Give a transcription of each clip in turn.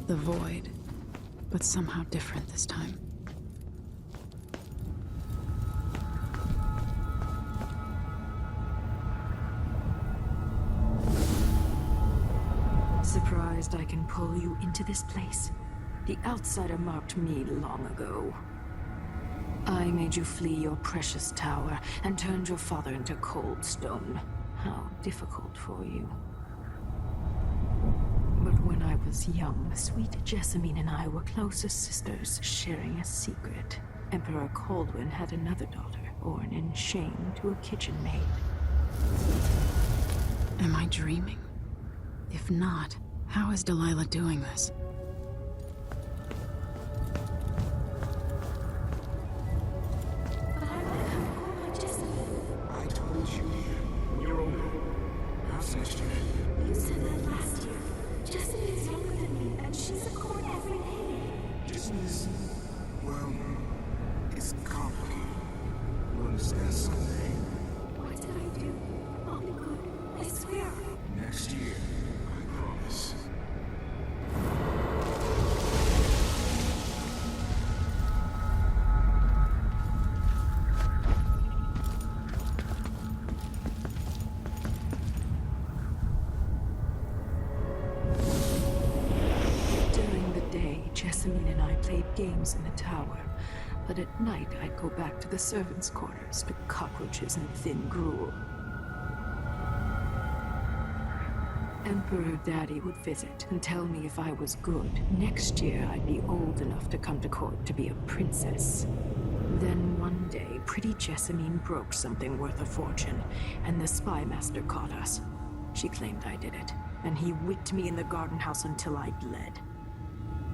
The void, but somehow different this time. Surprised I can pull you into this place? The outsider marked me long ago. I made you flee your precious tower and turned your father into cold stone. How difficult for you. But when I was young, sweet Jessamine and I were close as sisters, sharing a secret. Emperor Kaldwin had another daughter, born in shame to a kitchen maid. Am I dreaming? If not, how is Delilah doing this? I told you, when you're older. How's next year? You said that last year. Jessamine is younger than me, and she's a court every day. Business, well, it's complicated. We'll understand someday. What did I do? I'll be good. I swear. Next year, I promise. During the day, Jessamine and I played games in the tower. But at night, I'd go back to the servants' quarters to cockroaches and thin gruel. Emperor Daddy would visit and tell me if I was good. Next year, I'd be old enough to come to court to be a princess. Then one day, pretty Jessamine broke something worth a fortune, and the spy master caught us. She claimed I did it, and he whipped me in the garden house until I bled.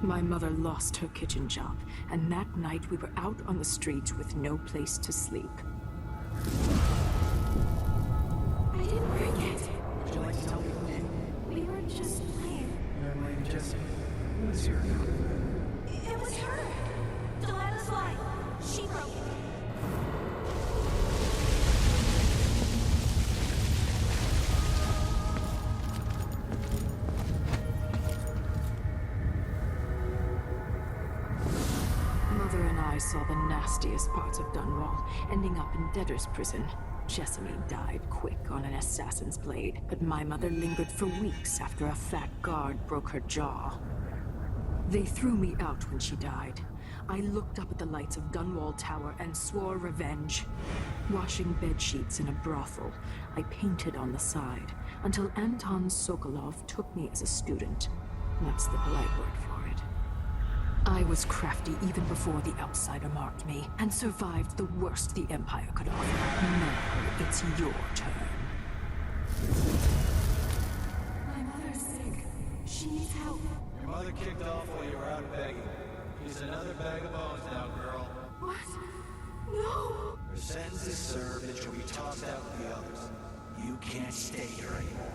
My mother lost her kitchen job, and that night we were out on the streets with no place to sleep. I didn't break it. Would you like to tell me who did? We were just playing. Your name Jesse. Who is your It was her. Delilah's lie. She broke it. Mother and I saw the nastiest parts of Dunwall, ending up in debtor's prison. Jessamine died quick on an assassin's blade, but my mother lingered for weeks after a fat guard broke her jaw. They threw me out when she died. I looked up at the lights of Dunwall Tower and swore revenge. Washing bed sheets in a brothel, I painted on the side, until Anton Sokolov took me as a student. That's the polite word for it. I was crafty even before the outsider marked me, and survived the worst the Empire could offer. Now it's your turn. My mother's sick. She needs help. Your mother kicked off while you were out begging. She's another bag of bones now, girl. What? No! Her sentence is served and she'll be tossed out with the others. You can't stay here anymore.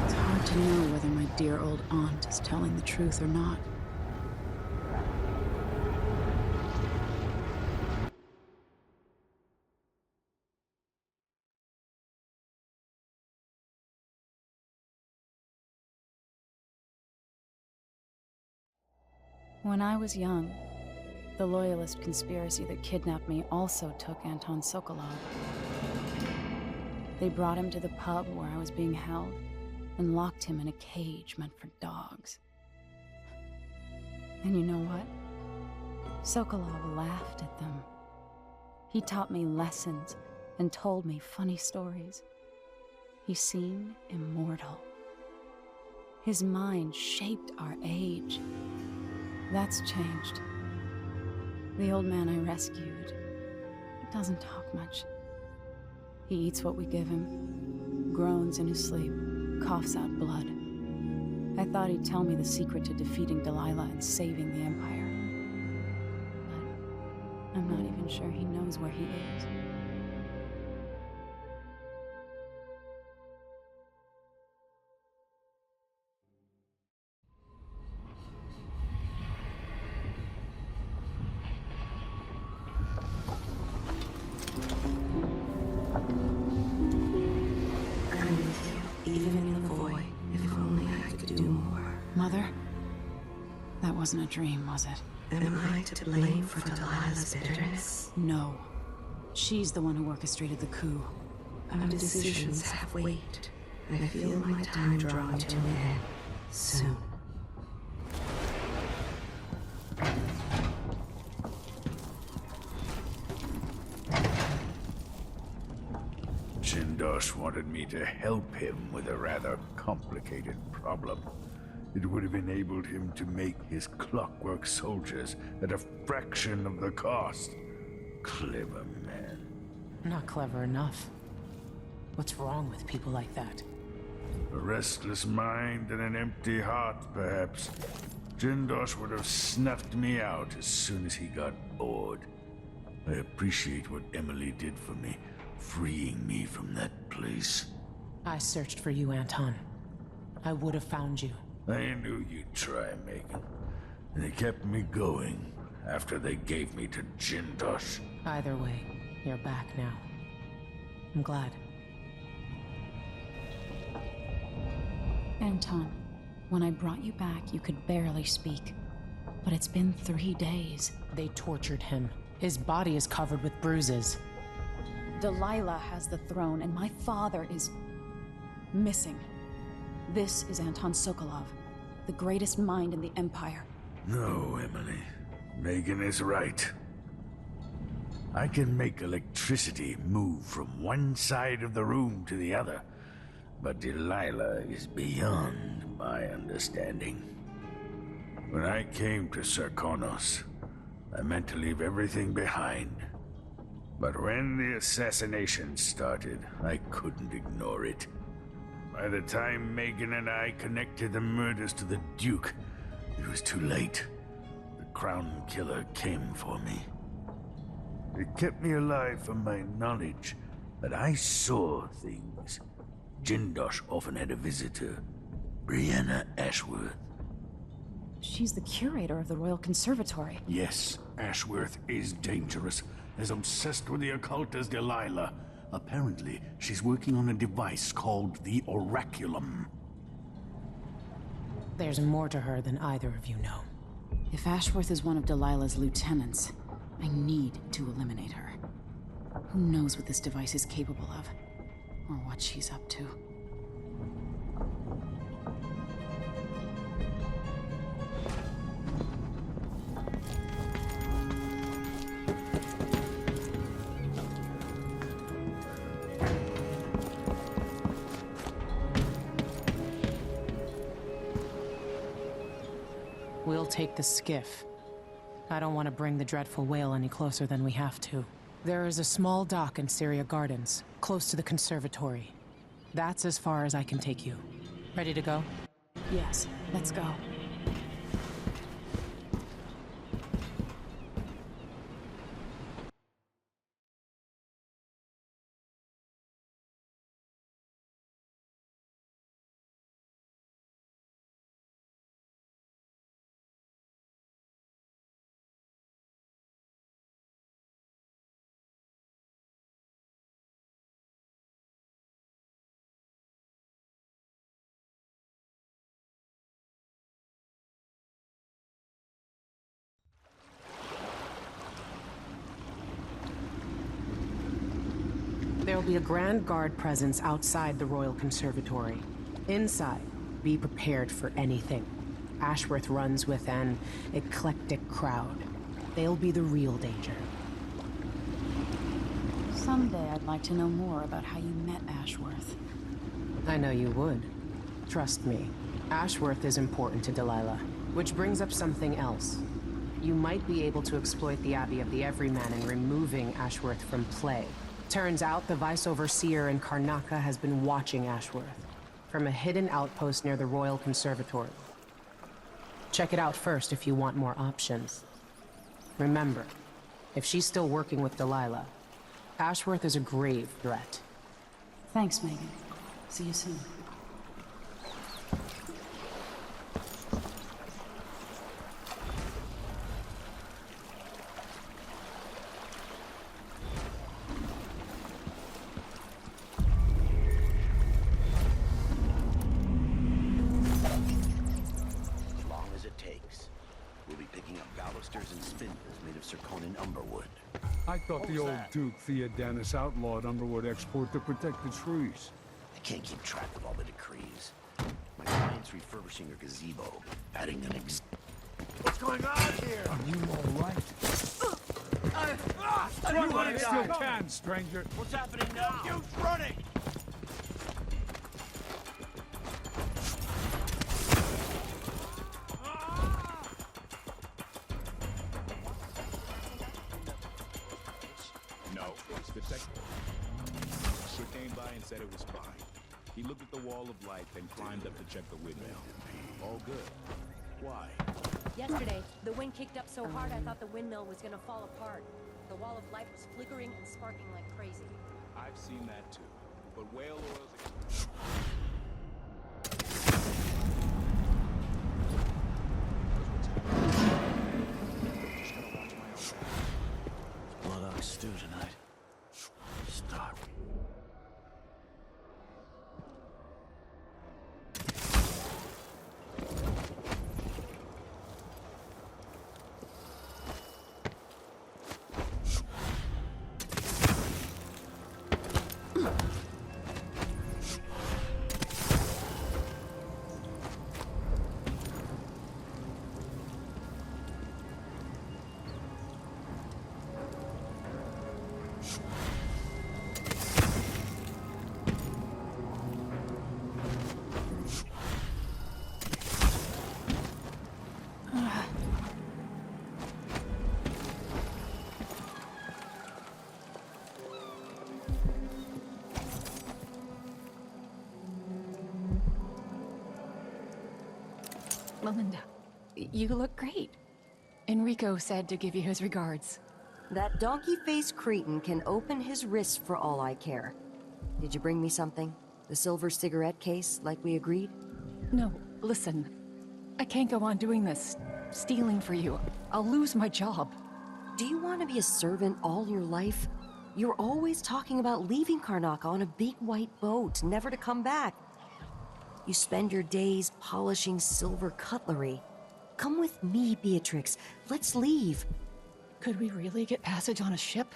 It's hard to know whether my dear old aunt is telling the truth or not. When I was young, the Loyalist conspiracy that kidnapped me also took Anton Sokolov. They brought him to the pub where I was being held and locked him in a cage meant for dogs. And you know what? Sokolov laughed at them. He taught me lessons and told me funny stories. He seemed immortal. His mind shaped our age. That's changed. The old man I rescued doesn't talk much. He eats what we give him, groans in his sleep, coughs out blood. I thought he'd tell me the secret to defeating Delilah and saving the Empire. But I'm not even sure he knows where he is. I'm with you, even in the void. wasn't a dream, was it? Am I to blame for Delilah's bitterness? No. She's the one who orchestrated the coup. Our decisions have weight. I feel my time drawing to an end soon. Jindosh wanted me to help him with a rather complicated problem. It would have enabled him to make his clockwork soldiers at a fraction of the cost. Clever man. Not clever enough. What's wrong with people like that? A restless mind and an empty heart, perhaps. Jindosh would have snuffed me out as soon as he got bored. I appreciate what Emily did for me, freeing me from that place. I searched for you, Anton. I would have found you. I knew you'd try, Megan. And they kept me going after they gave me to Jindosh. Either way, you're back now. I'm glad. Anton, when I brought you back, you could barely speak. But it's been 3 days. They tortured him. His body is covered with bruises. Delilah has the throne, and my father is missing. This is Anton Sokolov, the greatest mind in the Empire. No, Emily. Megan is right. I can make electricity move from one side of the room to the other, but Delilah is beyond my understanding. When I came to Sarkonos, I meant to leave everything behind. But when the assassination started, I couldn't ignore it. By the time Megan and I connected the murders to the Duke, it was too late. The Crown Killer came for me. It kept me alive from my knowledge that I saw things. Jindosh often had a visitor, Brianna Ashworth. She's the curator of the Royal Conservatory. Yes, Ashworth is dangerous, as obsessed with the occult as Delilah. Apparently, she's working on a device called the Oraculum. There's more to her than either of you know. If Ashworth is one of Delilah's lieutenants, I need to eliminate her. Who knows what this device is capable of, or what she's up to. We'll take the skiff. I don't want to bring the dreadful whale any closer than we have to. There is a small dock in Syria Gardens, close to the conservatory. That's as far as I can take you. Ready to go? Yes, let's go. There'll be a Grand Guard presence outside the Royal Conservatory. Inside, be prepared for anything. Ashworth runs with an eclectic crowd. They'll be the real danger. Someday I'd like to know more about how you met Ashworth. I know you would. Trust me. Ashworth is important to Delilah. Which brings up something else. You might be able to exploit the Abbey of the Everyman in removing Ashworth from play. Turns out the Vice-Overseer in Karnaca has been watching Ashworth from a hidden outpost near the Royal Conservatory. Check it out first if you want more options. Remember, if she's still working with Delilah, Ashworth is a grave threat. Thanks, Megan. See you soon. As long as it takes. in Umberwood. I thought the old Duke Theodanis outlawed Umberwood export to protect the trees. I can't keep track of all the decrees. My client's refurbishing a gazebo, adding an What's going on here? Are you all right? Run while you still can, stranger. What's happening now? You're running! No, it's the tech. She came by and said it was fine. He looked at the wall of light, then climbed up to check the windmill. All good. Why? Yesterday, the wind kicked up so hard I thought the windmill was gonna fall apart. The wall of light was flickering and sparking like crazy. I've seen that too. But whale oil's blood ox stew tonight. Stop. Melinda, you look great. Enrico said to give you his regards. That donkey-faced cretin can open his wrist for all I care. Did you bring me something? The silver cigarette case, like we agreed? No, listen. I can't go on doing this, stealing for you. I'll lose my job. Do you want to be a servant all your life? You're always talking about leaving Karnaca on a big white boat, never to come back. You spend your days polishing silver cutlery. Come with me, Beatrix. Let's leave. Could we really get passage on a ship?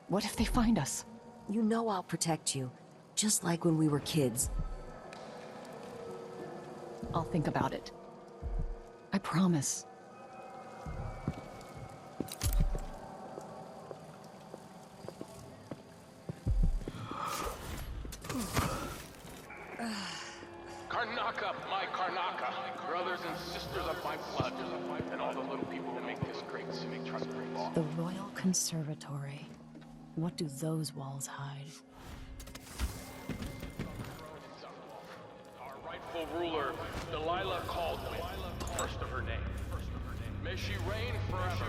What if they find us? You know I'll protect you, just like when we were kids. I'll think about it. I promise. Karnaca, my Karnaca, brothers and sisters of my blood, and all the little people who make this great civic trust law. The Royal Conservatory. What do those walls hide? Our rightful ruler, Delilah Caldwell, first of her name. May she reign forever.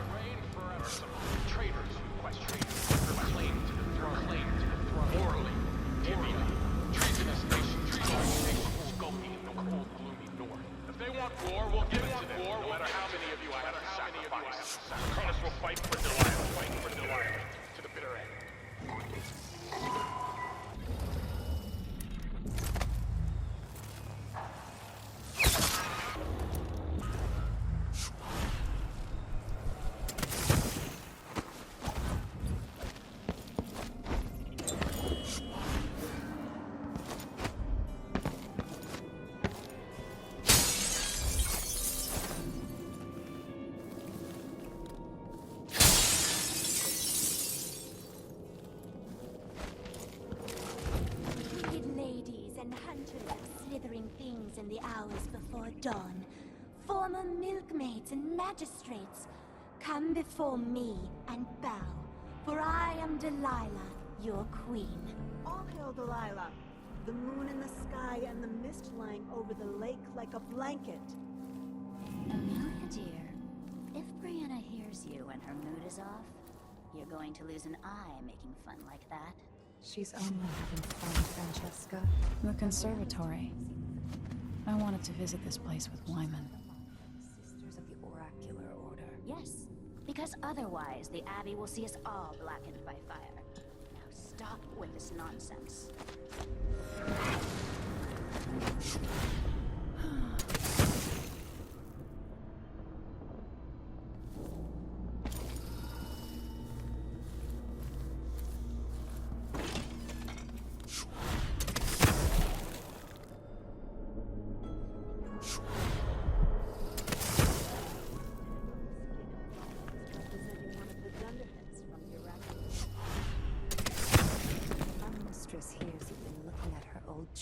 Traitors who quest her claim to the throne, Orly, Tibia, treasonous nations, skulking in the cold, gloomy north. If they want war, we'll give it to them, no matter how many of you I have to sacrifice. Cronus will fight for Delilah, to the bitter end. In the hours before dawn, former milkmaids and magistrates, come before me and bow, for I am Delilah, your queen. All hail Delilah, the moon in the sky and the mist lying over the lake like a blanket. Amelia, dear, if Brianna hears you and her mood is off, you're going to lose an eye making fun like that. She's only having fun, Francesca. The Conservatory. I wanted to visit this place with Wyman. Sisters of the Oracular Order. Yes, because otherwise the Abbey will see us all blackened by fire. Now stop with this nonsense.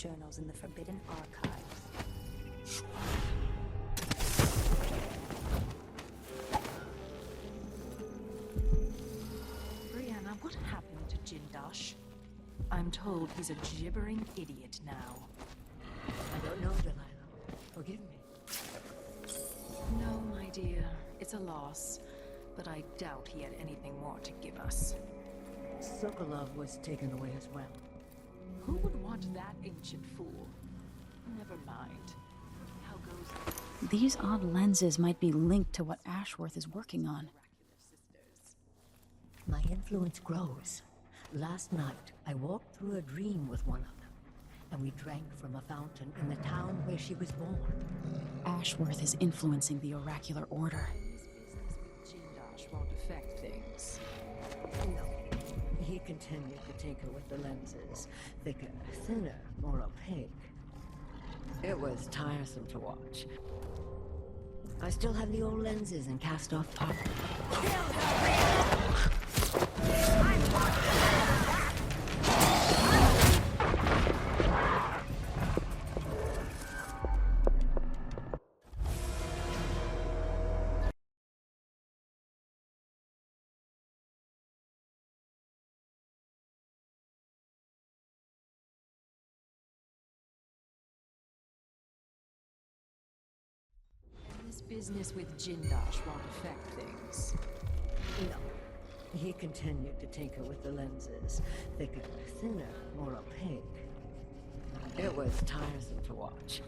journals in the Forbidden Archives. Brianna, what happened to Jindosh? I'm told he's a gibbering idiot now. I don't know, Delilah. Forgive me. No, my dear. It's a loss. But I doubt he had anything more to give us. Sokolov was taken away as well. Who would want that ancient fool? Never mind. How goes it? These odd lenses might be linked to what Ashworth is working on. My influence grows. Last night, I walked through a dream with one of them, and we drank from a fountain in the town where she was born. Ashworth is influencing the oracular order. Jindosh won't affect things. No. He continued to tinker with the lenses. Thicker, thinner, more opaque. It was tiresome to watch. I still have the old lenses and cast-off parts. This business with Jindosh won't affect things. No. He continued to tinker with the lenses. Thicker, thinner, more opaque. It was tiresome to watch.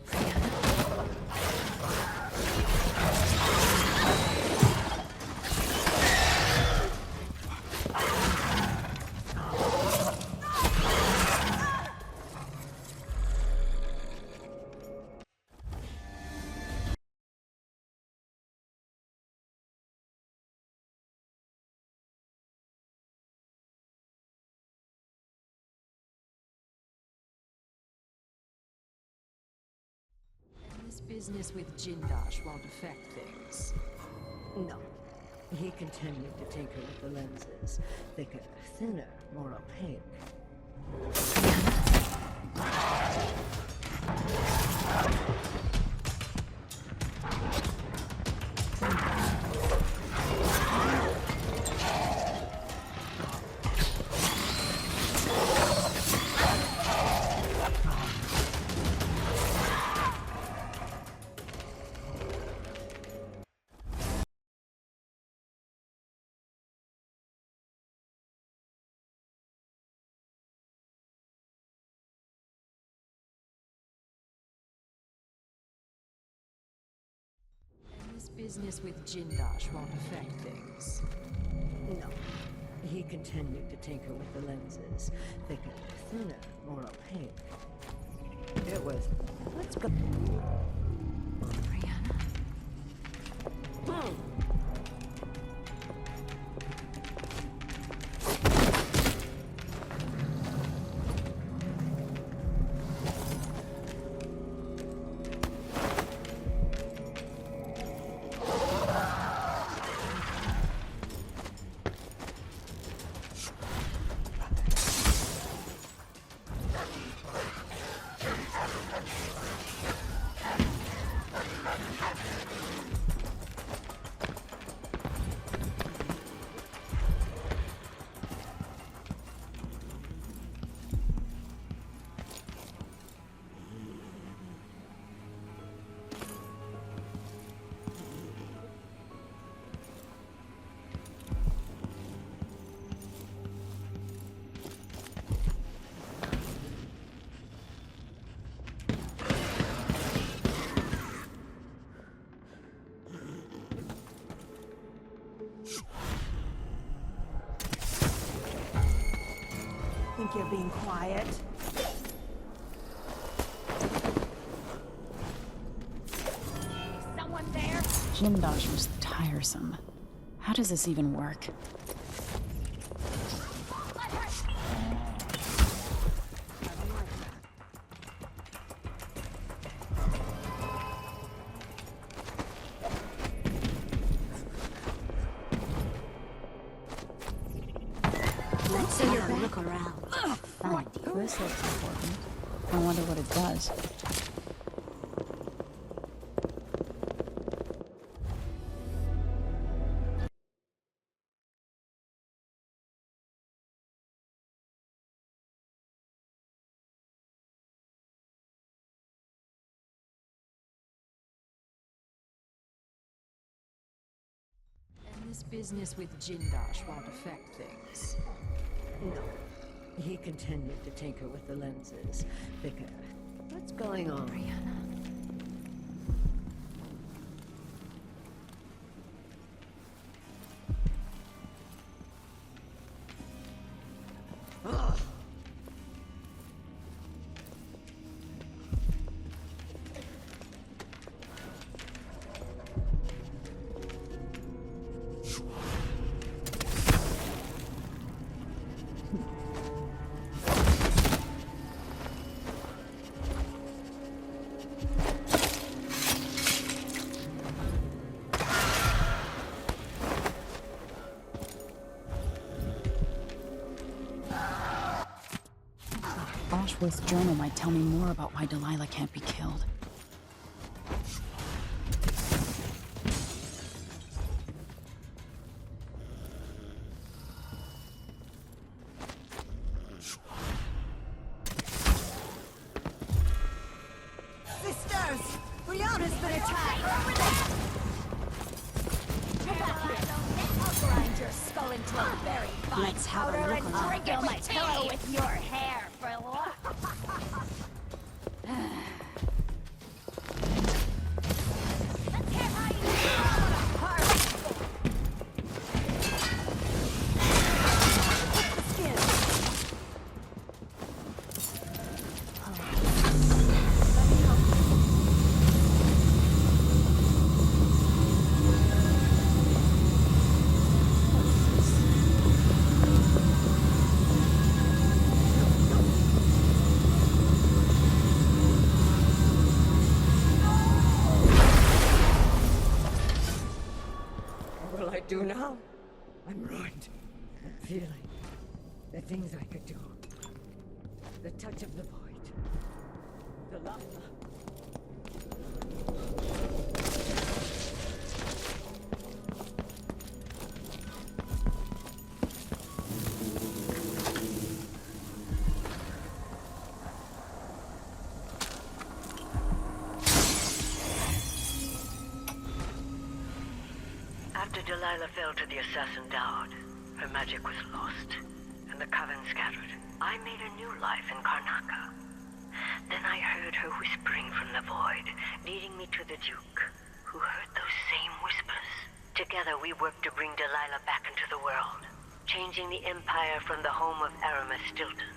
This business with Jindosh won't affect things. No. He continued to tinker with the lenses. Thicker, thinner, more opaque. This business with Jindosh won't affect things. No. He continued to tinker with the lenses. Thicker, thinner, more opaque. It was... Let's go... Brianna? Think you're being quiet? Someone there? Jindosh was tiresome. How does this even work? Let's have a look around. Oh, this looks important. I wonder what it does. And this business with Jindosh won't affect things. No. He continued to tinker with the lenses. Vicar, what's going on? Brianna. Ugh. Ashworth's journal might tell me more about why Delilah can't be killed. Sisters! Brianna's been attacked! Come back here! I'll grind your skull into a very fine Let's have a powder look and around. sprinkle my pillow with your hair for luck! Let's hear how you What will I do now? I'm ruined. Feeling the things I could do. The touch of the void. The lava. After Delilah fell to the assassin Dowd, her magic was lost, and the coven scattered. I made a new life in Karnaca. Then I heard her whispering from the void, leading me to the Duke, who heard those same whispers. Together we worked to bring Delilah back into the world, changing the Empire from the home of Aramis Stilton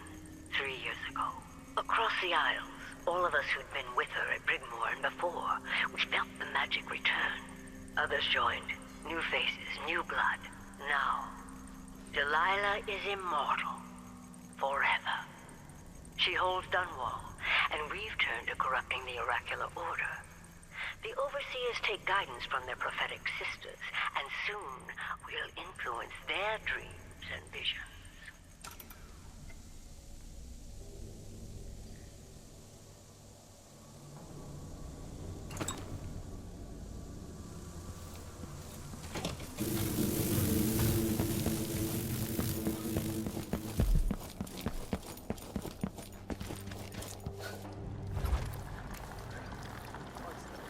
3 years ago. Across the Isles, all of us who'd been with her at Brigmore and before, we felt the magic return. Others joined. New faces, new blood. Now, Delilah is immortal. Forever. She holds Dunwall, and we've turned to corrupting the oracular order. The overseers take guidance from their prophetic sisters, and soon we'll influence their dreams and visions.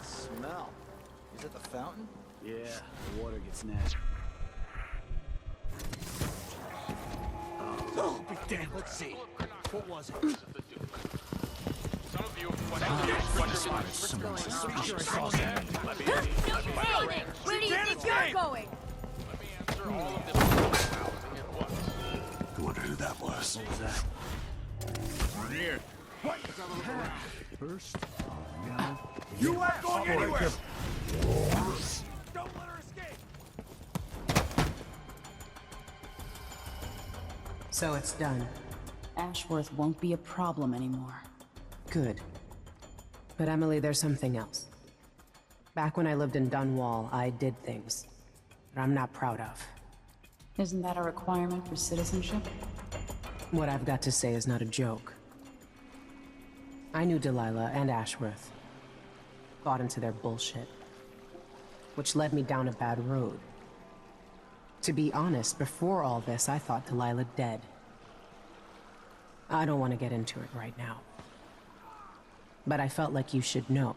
Smell. Is it the fountain? Yeah, the water gets nasty. Oh, be damned. Let's see. What was it? Some of you question what's going on. Hey! Where do you think you're going? Let me answer all of this housing at once. I wonder who that was. What was that? Here. What? First, You aren't going anywhere! Don't let her escape! So it's done. Ashworth won't be a problem anymore. Good. But Emily, there's something else. Back when I lived in Dunwall, I did things that I'm not proud of. Isn't that a requirement for citizenship? What I've got to say is not a joke. I knew Delilah and Ashworth. Bought into their bullshit. Which led me down a bad road. To be honest, before all this, I thought Delilah dead. I don't want to get into it right now. But I felt like you should know.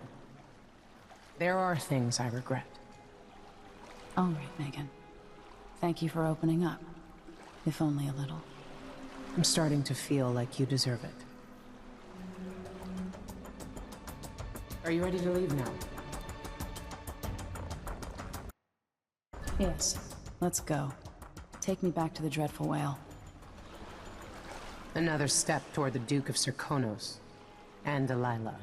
There are things I regret. All right, Megan. Thank you for opening up. If only a little. I'm starting to feel like you deserve it. Are you ready to leave now? Yes. Let's go. Take me back to the Dreadful Whale. Another step toward the Duke of Serkonos and Delilah.